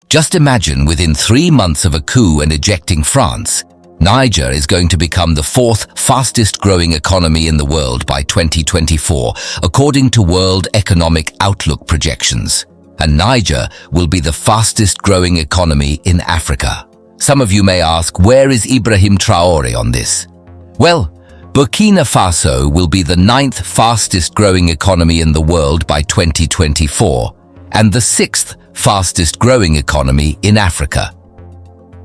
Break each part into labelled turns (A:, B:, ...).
A: Just imagine within 3 months of a coup and ejecting France, Niger is going to become the 4th fastest growing economy in the world by 2024, according to World Economic Outlook projections. And Niger will be the fastest growing economy in Africa. Some of you may ask, where is Ibrahim Traore on this? Well, Burkina Faso will be the 9th fastest growing economy in the world by 2024 and the 6th fastest growing economy in Africa.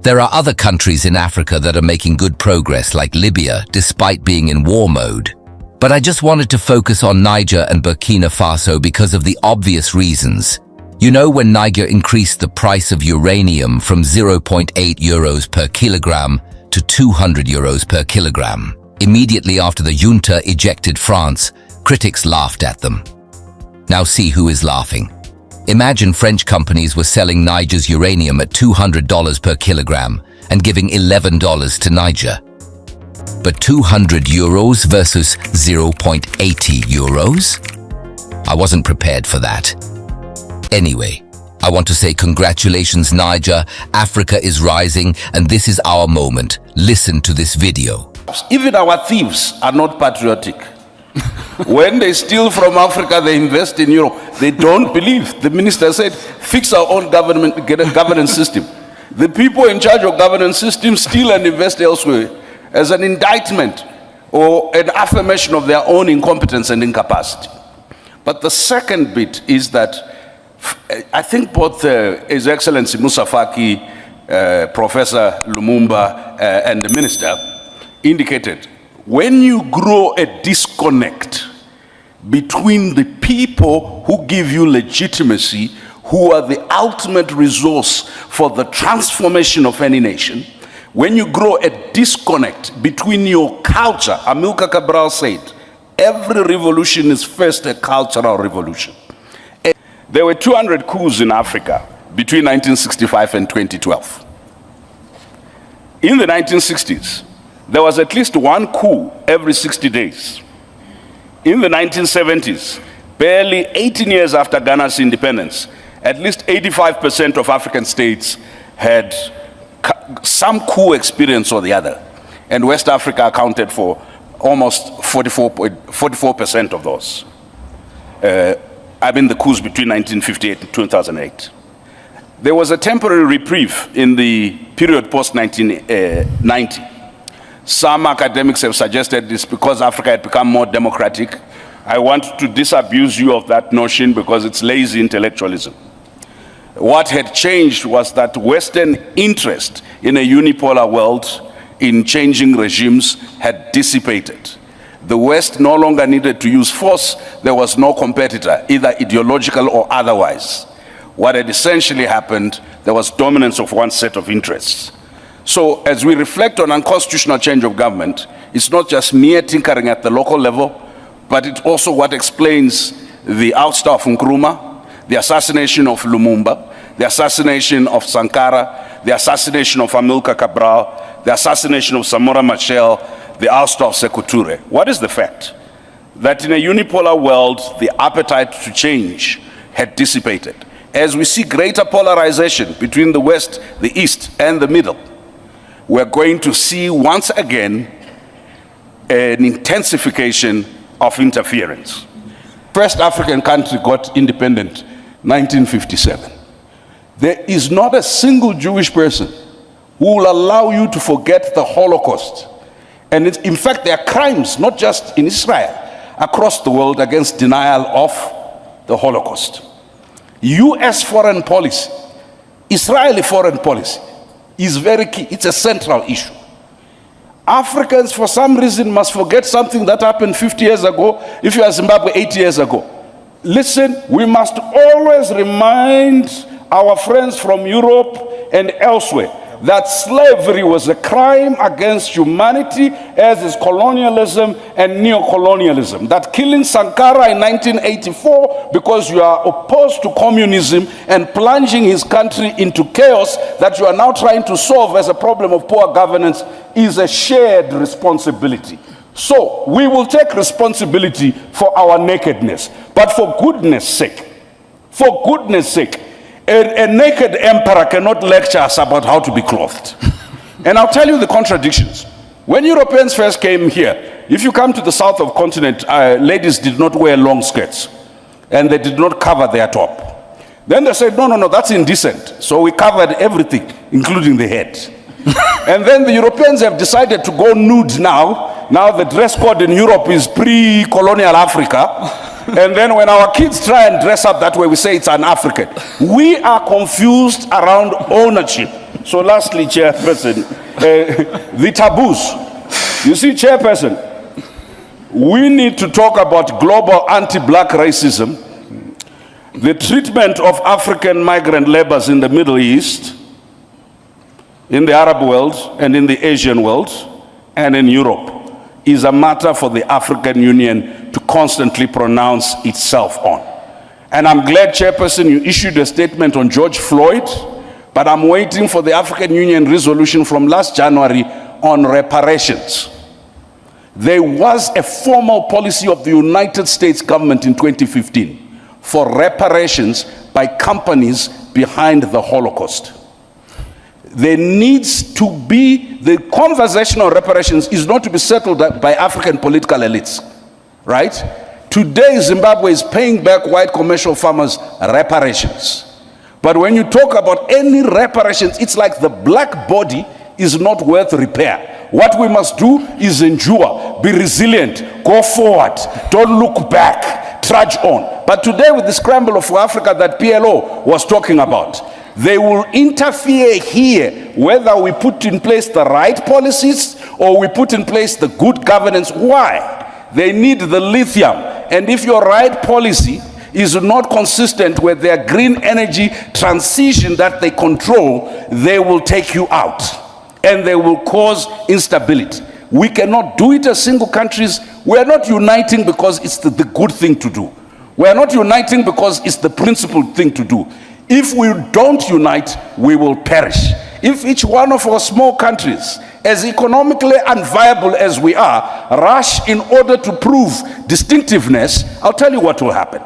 A: There are other countries in Africa that are making good progress, like Libya, despite being in war mode. But I just wanted to focus on Niger and Burkina Faso because of the obvious reasons. You know, when Niger increased the price of uranium from 0.8 euros per kilogram to 200 euros per kilogram. Immediately after the junta ejected France, critics laughed at them. Now see who is laughing. Imagine French companies were selling Niger's uranium at $200 per kilogram and giving $11 to Niger. But 200 euros versus 0.80 euros? I wasn't prepared for that. Anyway, I want to say congratulations, Niger. Africa is rising, and this is our moment. Listen to this video.
B: Even our thieves are not patriotic. When they steal from Africa, they invest in Europe. They don't believe. The minister said, fix our own government, get a governance system. The people in charge of governance systems steal and invest elsewhere as an indictment or an affirmation of their own incompetence and incapacity. But the second bit is that I think both His Excellency Moussa Faki, Professor Lumumba, and the minister indicated, when you grow a disconnect between the people who give you legitimacy, who are the ultimate resource for the transformation of any nation, when you grow a disconnect between your culture, Amilcar Cabral said, every revolution is first a cultural revolution. There were 200 coups in Africa between 1965 and 2012. In the 1960s, there was at least one coup every 60 days. In the 1970s, barely 18 years after Ghana's independence, at least 85% of African states had some coup experience or the other. And West Africa accounted for almost 44% of those. I mean the coups between 1958 and 2008. There was a temporary reprieve in the period post-1990. Some academics have suggested this because Africa had become more democratic. I want to disabuse you of that notion because it's lazy intellectualism. What had changed was that Western interest in a unipolar world, in changing regimes, had dissipated. The West no longer needed to use force. There was no competitor, either ideological or otherwise. What had essentially happened, there was dominance of one set of interests. So as we reflect on unconstitutional change of government, it's not just mere tinkering at the local level, but it's also what explains the ouster of Nkrumah, the assassination of Lumumba, the assassination of Sankara, the assassination of Amilcar Cabral, the assassination of Samora Machel, the ouster of Sékou Touré. What is the fact? That in a unipolar world, the appetite to change had dissipated. As we see greater polarization between the West, the East, and the Middle, we're going to see once again an intensification of interference. First African country got independent, 1957. There is not a single Jewish person who will allow you to forget the Holocaust. And in fact, there are crimes, not just in Israel, across the world against denial of the Holocaust. US foreign policy, Israeli foreign policy, is very key. It's a central issue. Africans, for some reason, must forget something that happened 50 years ago, if you are Zimbabwe 80 years ago. Listen, we must always remind our friends from Europe and elsewhere that slavery was a crime against humanity, as is colonialism and neo-colonialism. That killing Sankara in 1984 because you are opposed to communism and plunging his country into chaos that you are now trying to solve as a problem of poor governance is a shared responsibility. So we will take responsibility for our nakedness, but for goodness sake, A naked emperor cannot lecture us about how to be clothed. And I'll tell you the contradictions. When Europeans first came here, if you come to the south of the continent, ladies did not wear long skirts and they did not cover their top. Then they said, no, that's indecent. So we covered everything, including the head. And then the Europeans have decided to go nude now. Now the dress code in Europe is pre-colonial Africa. And then when our kids try and dress up that way, we say it's an African. We are confused around ownership. So lastly, Chairperson, the taboos. You see, Chairperson, we need to talk about global anti-black racism, the treatment of African migrant laborers in the Middle East, in the Arab world, and in the Asian world, and in Europe, is a matter for the African Union to constantly pronounce itself on. And I'm glad, Chairperson, you issued a statement on George Floyd, but I'm waiting for the African Union resolution from last January on reparations. There was a formal policy of the United States government in 2015 for reparations by companies behind the Holocaust. There needs to be, the conversation on reparations is not to be settled by African political elites, right? Today, Zimbabwe is paying back white commercial farmers reparations. But when you talk about any reparations, it's like the black body is not worth repair. What we must do is endure, be resilient, go forward, don't look back, trudge on. But today with the scramble of Africa that PLO was talking about, they will interfere here whether we put in place the right policies or we put in place the good governance. Why? They need the lithium. And if your right policy is not consistent with their green energy transition that they control, they will take you out and they will cause instability. We cannot do it as single countries. We are not uniting because it's the good thing to do. We are not uniting because it's the principled thing to do. If we don't unite, we will perish. If each one of our small countries, as economically unviable as we are, rush in order to prove distinctiveness, I'll tell you what will happen.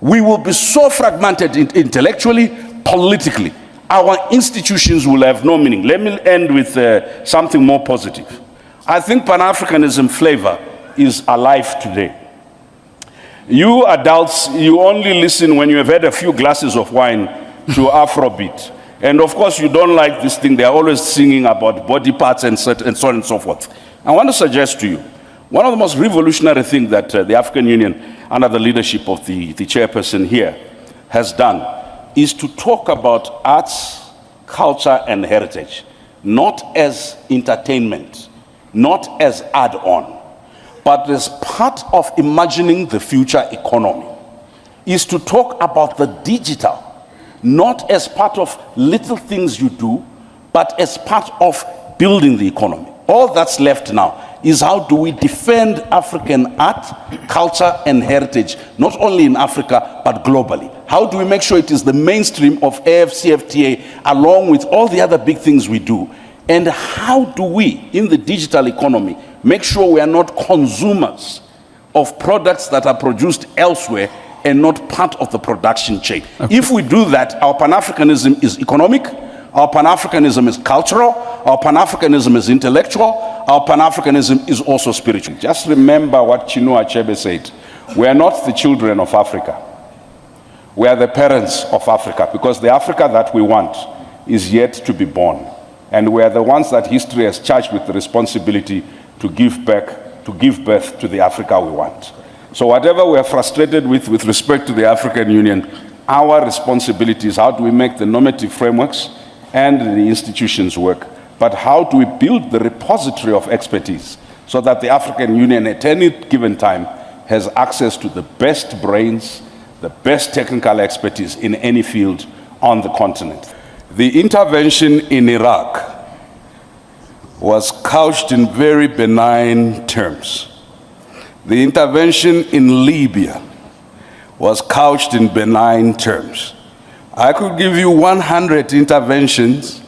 B: We will be so fragmented intellectually, politically. Our institutions will have no meaning. Let me end with something more positive. I think Pan-Africanism flavor is alive today. You adults, you only listen when you have had a few glasses of wine to Afrobeat. And of course, you don't like this thing. They're always singing about body parts and so on and so forth. I want to suggest to you, one of the most revolutionary things that the African Union, under the leadership of the chairperson here, has done is to talk about arts, culture, and heritage, not as entertainment, not as add-on, but as part of imagining the future economy, is to talk about the digital, not as part of little things you do, but as part of building the economy. All that's left now is how do we defend African art, culture, and heritage, not only in Africa, but globally. How do we make sure it is the mainstream of AFCFTA along with all the other big things we do? And how do we, in the digital economy, make sure we are not consumers of products that are produced elsewhere and not part of the production chain? Okay. If we do that, our Pan-Africanism is economic, our Pan-Africanism is cultural, our Pan-Africanism is intellectual, our Pan-Africanism is also spiritual. Just remember what Chinua Achebe said. We are not the children of Africa. We are the parents of Africa, because the Africa that we want is yet to be born. And we are the ones that history has charged with the responsibility to give birth to the Africa we want. So whatever we are frustrated with respect to the African Union, our responsibility is how do we make the normative frameworks and the institutions work, but how do we build the repository of expertise so that the African Union at any given time has access to the best brains, the best technical expertise in any field on the continent. The intervention in Iraq was couched in very benign terms. The intervention in Libya was couched in benign terms. I could give you 100 interventions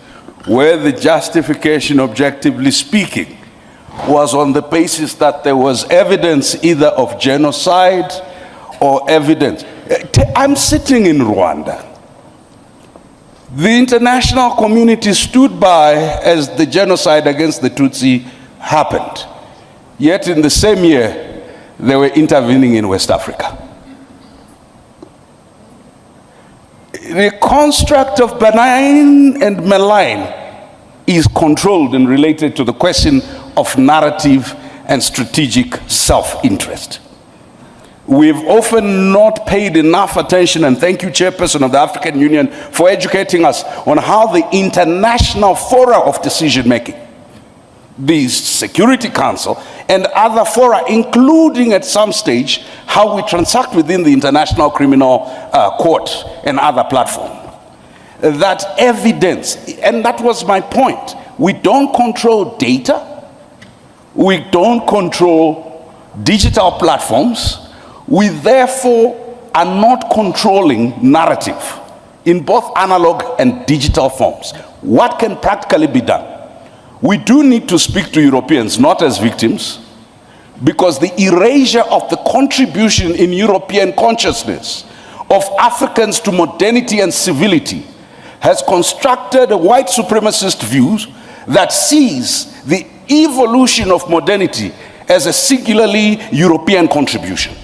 B: where the justification, objectively speaking, was on the basis that there was evidence either of genocide or evidence. I'm sitting in Rwanda. The international community stood by as the genocide against the Tutsi happened. Yet in the same year, they were intervening in West Africa. The construct of benign and malign is controlled and related to the question of narrative and strategic self-interest. We've often not paid enough attention, and thank you, Chairperson of the African Union, for educating us on how the international fora of decision-making, the Security Council and other fora, including at some stage how we transact within the International Criminal Court and other platforms. That evidence, and that was my point, we don't control data, we don't control digital platforms, we therefore are not controlling narrative in both analog and digital forms. What can practically be done? We do need to speak to Europeans, not as victims, because the erasure of the contribution in European consciousness of Africans to modernity and civility has constructed a white supremacist view that sees the evolution of modernity as a singularly European contribution.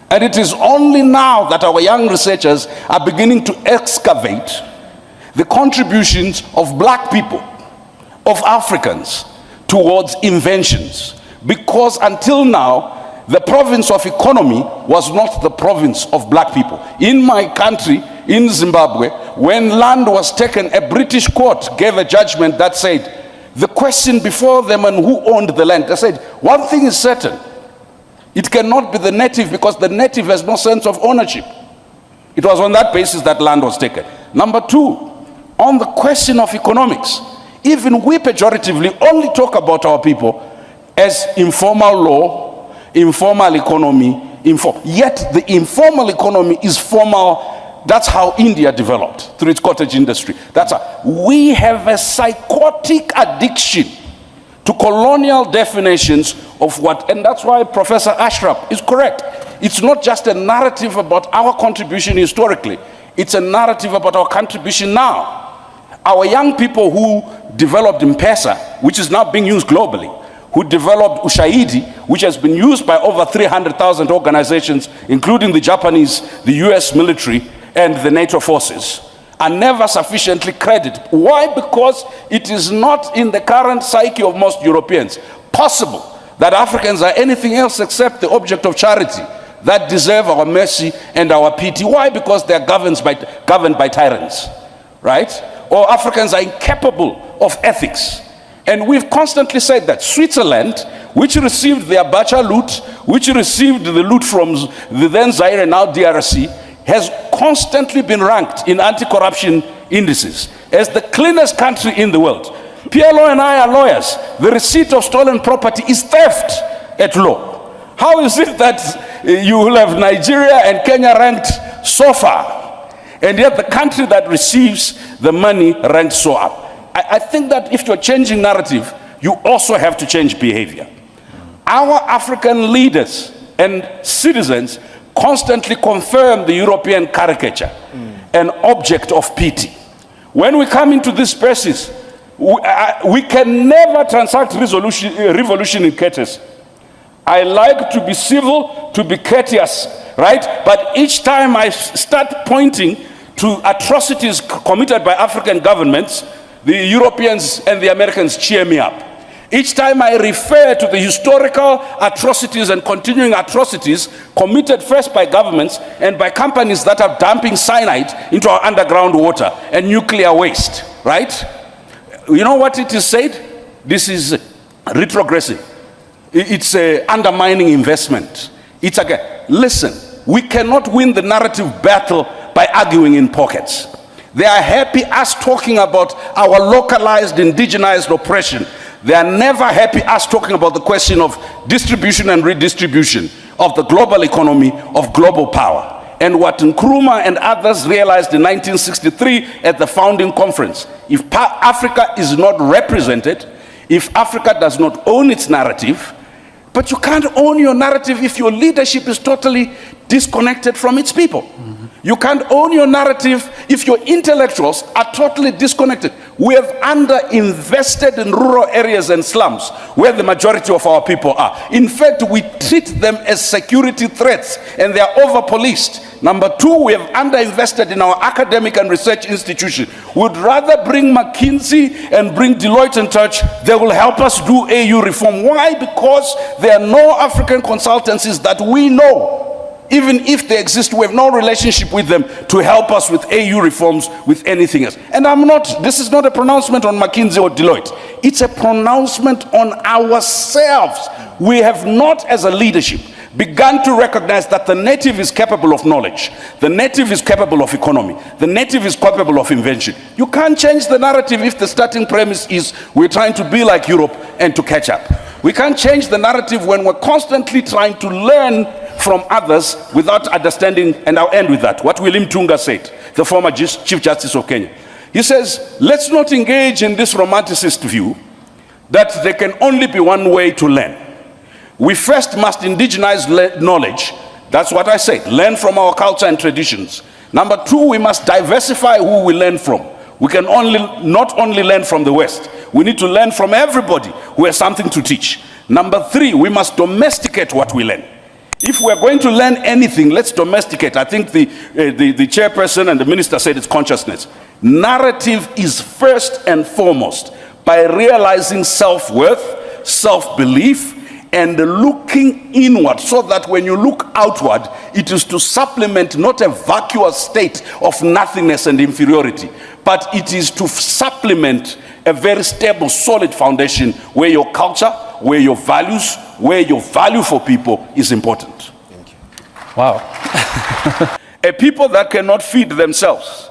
B: And it is only now that our young researchers are beginning to excavate the contributions of black people, of Africans, towards inventions. Because until now, the province of economy was not the province of black people. In my country, in Zimbabwe, when land was taken, a British court gave a judgment that said, the question before them and who owned the land, they said, one thing is certain, it cannot be the native because the native has no sense of ownership. It was on that basis that land was taken. Number two, on the question of economics, even we pejoratively only talk about our people as informal law, informal economy, yet the informal economy is formal. That's how India developed through its cottage industry. We have a psychotic addiction to colonial definitions of what, and that's why Professor Ashraf is correct. It's not just a narrative about our contribution historically, it's a narrative about our contribution now. Our young people who developed M-Pesa, which is now being used globally, who developed Ushahidi, which has been used by over 300,000 organizations, including the Japanese, the US military, and the NATO forces, are never sufficiently credited. Why? Because it is not in the current psyche of most Europeans possible that Africans are anything else except the object of charity that deserve our mercy and our pity. Why? Because they are governed by tyrants, right? Or Africans are incapable of ethics. And we've constantly said that Switzerland, which received the Abacha loot, which received the loot from the then Zaire, now DRC, has constantly been ranked in anti-corruption indices as the cleanest country in the world. PLO and I are lawyers. The receipt of stolen property is theft at law. How is it that you will have Nigeria and Kenya ranked so far, and yet the country that receives the money ranked so up? I think that if you're changing narrative, you also have to change behavior. Our African leaders and citizens constantly confirm the European caricature, an object of pity. When we come into this spaces, we can never transact revolution in courtesy. I like to be civil, to be courteous, right? But each time I start pointing to atrocities committed by African governments, the Europeans and the Americans cheer me up. Each time I refer to the historical atrocities and continuing atrocities committed first by governments and by companies that are dumping cyanide into our underground water and nuclear waste, right? You know what it is said? This is retrogressive. It's undermining investment. It's again, listen, we cannot win the narrative battle by arguing in pockets. They are happy us talking about our localized, indigenized oppression. They are never happy us talking about the question of distribution and redistribution of the global economy, of global power. And what Nkrumah and others realized in 1963 at the founding conference, if Africa is not represented, if Africa does not own its narrative, but you can't own your narrative if your leadership is totally disconnected from its people. You can't own your narrative if your intellectuals are totally disconnected. We have underinvested in rural areas and slums where the majority of our people are. In fact, we treat them as security threats and they are over-policed. Number two, we have underinvested in our academic and research institutions. We'd rather bring McKinsey and bring Deloitte and Touch. They will help us do AU reform. Why? Because there are no African consultancies that we know. Even if they exist, we have no relationship with them to help us with AU reforms, with anything else. And this is not a pronouncement on McKinsey or Deloitte. It's a pronouncement on ourselves. We have not, as a leadership, begun to recognize that the native is capable of knowledge. The native is capable of economy. The native is capable of invention. You can't change the narrative if the starting premise is we're trying to be like Europe and to catch up. We can't change the narrative when we're constantly trying to learn from others without understanding, and I'll end with that. What William Tunga said, the former Chief Justice of Kenya. He says, let's not engage in this romanticist view that there can only be one way to learn. We first must indigenize knowledge. That's what I said. Learn from our culture and traditions. Number two, we must diversify who we learn from. We can not only learn from the West. We need to learn from everybody who has something to teach. Number three, we must domesticate what we learn. If we're going to learn anything, let's domesticate. I think the chairperson and the minister said it's consciousness. Narrative is first and foremost by realizing self-worth, self-belief, and looking inward, so that when you look outward, it is to supplement not a vacuous state of nothingness and inferiority, but it is to supplement a very stable, solid foundation where your culture, where your values, where your value for people is important.
C: Thank you. Wow.
B: A people that cannot feed themselves,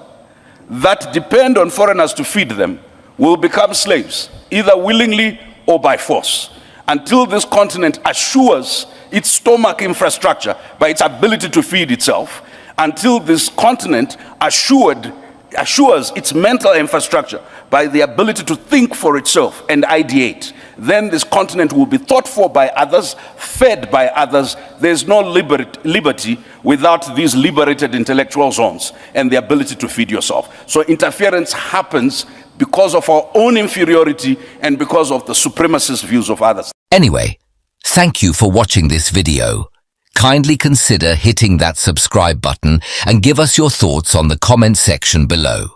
B: that depend on foreigners to feed them, will become slaves, either willingly or by force, until this continent assures its stomach infrastructure by its ability to feed itself, until this continent assures its mental infrastructure by the ability to think for itself and ideate. Then this continent will be thought for by others, fed by others. There's no liberty without these liberated intellectual zones and the ability to feed yourself. So interference happens because of our own inferiority and because of the supremacist views of others.
A: Anyway, thank you for watching this video. Kindly consider hitting that subscribe button and give us your thoughts on the comment section below.